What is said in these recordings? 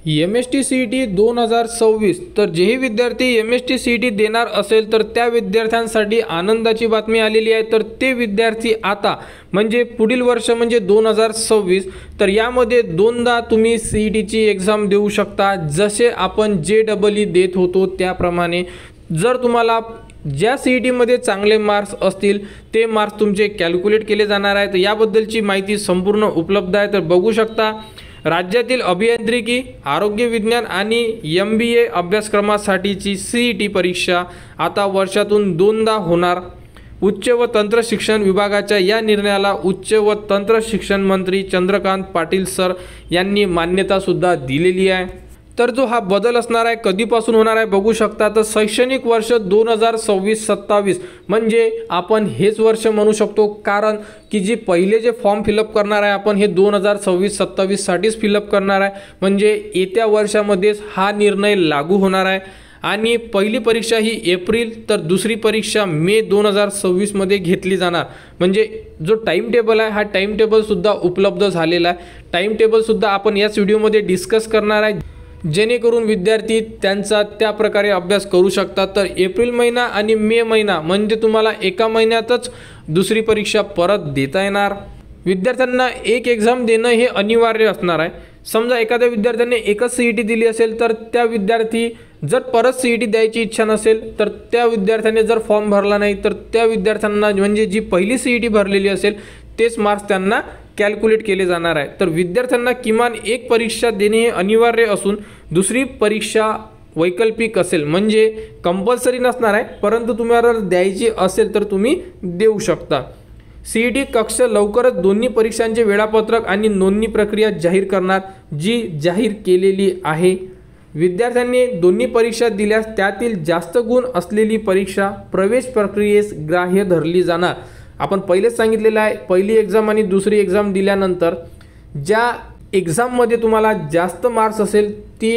MST CET 2026 तर जेही विद्यार्थी MST CET देणार असेल तर त्या विद्यार्थ्यांसाठी आनंदाची बातमी आलेली आहे। तर ते विद्यार्थी आता म्हणजे पुढील वर्ष म्हणजे 2026 तर यामध्ये दोनदा तुम्ही CET ची एग्जाम देऊ शकता। जसे आपण JEE देत होतो त्याप्रमाणे जर तुम्हाला ज्या CET मध्ये चांगले मार्क्स असतील ते मार्क्स तुमचे कॅल्क्युलेट केले जाणार आहेत। याबद्दलची माहिती संपूर्ण उपलब्ध आहे। तर बघू शकता राज्यातील अभियांत्रिकी, आरोग्य विज्ञान आणि MBA अभ्यासक्रमासाठीची CET परीक्षा आता वर्षातून दोनदा होणार। उच्च व तंत्र शिक्षण विभागाच्या या निर्णयाला उच्च व तंत्र शिक्षण मंत्री चंद्रकांत पाटील सर यांनी मान्यता सुद्धा दिलेली आहे। तर जो हा बदल असणार आहे कधीपासून होणार आहे बघू शकता। तर शैक्षणिक वर्ष 2026-27 म्हणजे आपण हेच वर्ष म्हणू शकतो, कारण की जे पहिले जे फॉर्म फिलअप करणार आहे आपण हे 2026-27 साठीच फिलअप करणार आहे। म्हणजे येत्या वर्षामध्येच हा निर्णय लागू होणार आहे आणि पहिली परीक्षा ही एप्रिल तर दुसरी परीक्षा मे 2026 मध्ये घेतली जाणार। म्हणजे जो टाइम टेबल आहे हा टाइम टेबल सुद्धा उपलब्ध झालेला आहे। टाइम टेबल सुद्धा आपण याच व्हिडिओमध्ये डिस्कस करणार आहे, जेणेकरून विद्यार्थी त्यांचा त्या प्रकारे अभ्यास करू शकतात। तर एप्रिल महिना आणि मे महिना म्हणजे तुम्हाला एका महिन्यातच दुसरी परीक्षा परत देता येणार। विद्यार्थ्यांना एक एग्जाम देणं हे अनिवार्य असणार आहे। समजा एखाद्या विद्यार्थ्याने एकच CET दिली असेल तर त्या विद्यार्थी जर परत CET द्यायची इच्छा नसेल तर त्या विद्यार्थ्याने जर फॉर्म भरला नाही तर त्या विद्यार्थ्यांना म्हणजे जी पहिली CET भरलेली असेल तेच मार्क्स त्यांना कॅल्क्युलेट केले जाणार आहे। तर विद्यार्थ्यांना किमान एक परीक्षा देणे हे अनिवार्य असून दुसरी परीक्षा वैकल्पिक असेल, म्हणजे कंपल्सरी नसणार आहे, परंतु तुम्हाला जर द्यायची असेल तर तुम्ही देऊ शकता। CET कक्ष लवकरच दोन्ही परीक्षांचे वेळापत्रक आणि नोंदणी प्रक्रिया जाहीर करणार, जी जाहीर केलेली आहे। विद्यार्थ्यांनी दोन्ही परीक्षा दिल्यास त्यातील जास्त गुण असलेली परीक्षा प्रवेश प्रक्रियेस ग्राह्य धरली जाणार। आपण पहिलेच सांगितलेलं आहे, पहिली एग्जाम आणि दुसरी एग्जाम दिल्यानंतर ज्या एग्जाममध्ये तुम्हाला जास्त मार्क्स असेल ती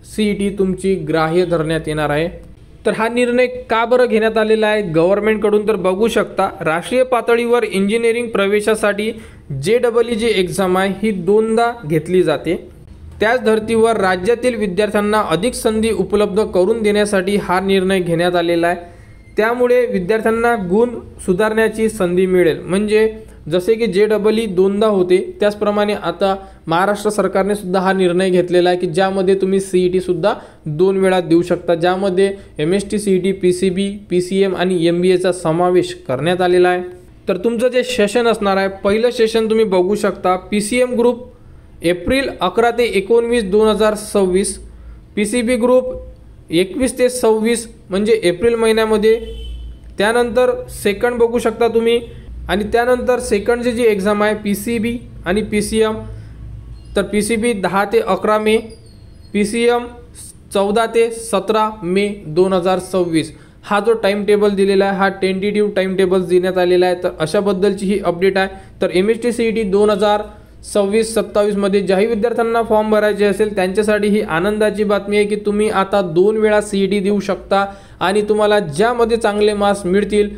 CET तुमची ग्राह्य धरण्यात येणार आहे। तर हा निर्णय का बरं घेण्यात आलेला आहे गव्हर्नमेंटकडून तर बघू शकता, राष्ट्रीय पातळीवर इंजिनिअरिंग प्रवेशासाठी JEE जी एग्जाम आहे ही दोनदा घेतली जाते। त्याच धर्तीवर राज्यातील विद्यार्थ्यांना अधिक संधी उपलब्ध करून देण्यासाठी हा निर्णय घेण्यात आलेला आहे। त्यामुळे विद्यार्थ्यांना गुण सुधारण्याची संधी मिळेल। म्हणजे जसे की JEE दोनदा होते त्याचप्रमाणे आता महाराष्ट्र सरकारने सुद्धा हा निर्णय घेतलेला आहे की ज्यामध्ये तुम्ही CET सुद्धा दोन वेळा देऊ शकता, ज्यामध्ये MST CET, PCB, PCM आणि MBAचा समावेश करण्यात आलेला आहे। तर तुमचं जे सेशन असणार आहे पहिलं सेशन तुम्ही बघू शकता, PCM ग्रुप एप्रिल 11 ते 19 2026, PCB ग्रुप 21 ते 26 म्हणजे एप्रिल महिन्यामध्ये। त्यानंतर सेकंड बघू शकता तुम्ही, आणि त्यानंतर सेकंडची जी एग्जाम आहे PCB आणि PCM, तर PCB 10 ते 11 मे, PCM 14 ते 17 मे 2026 हा जो टाइम टेबल दिलेला आहे हा टेंटेटिव्ह टाइम टेबल देण्यात आलेला आहे। तर अशाबद्दलची ही अपडेट आहे। तर MST CET 2026-27 मध्ये ज्याही विद्यार्थ्यांना फॉर्म भरायचे असेल त्यांच्यासाठी ही आनंदाची बातमी आहे की तुम्ही आता दोन वेळा CET देऊ शकता आणि तुम्हाला ज्यामध्ये चांगले मार्क्स मिळतील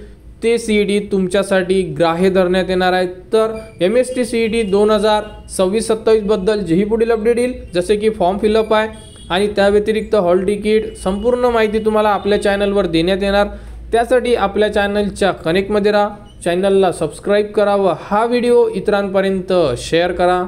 ते CET तुमच्यासाठी ग्राह्य धरण्यात येणार आहे। तर MST CET 2026-27 बद्दल जेही पुढील अपडेट येईल, जसे की फॉर्म फिलअप आहे आणि त्या व्यतिरिक्त हॉल तिकीट संपूर्ण माहिती तुम्हाला आपल्या चॅनलवर देण्यात येणार। त्यासाठी आपल्या चॅनलच्या कनेक्टमध्ये राहा, चॅनलला सबस्क्राईब करा व हा व्हिडिओ इतरांपर्यंत शेअर करा।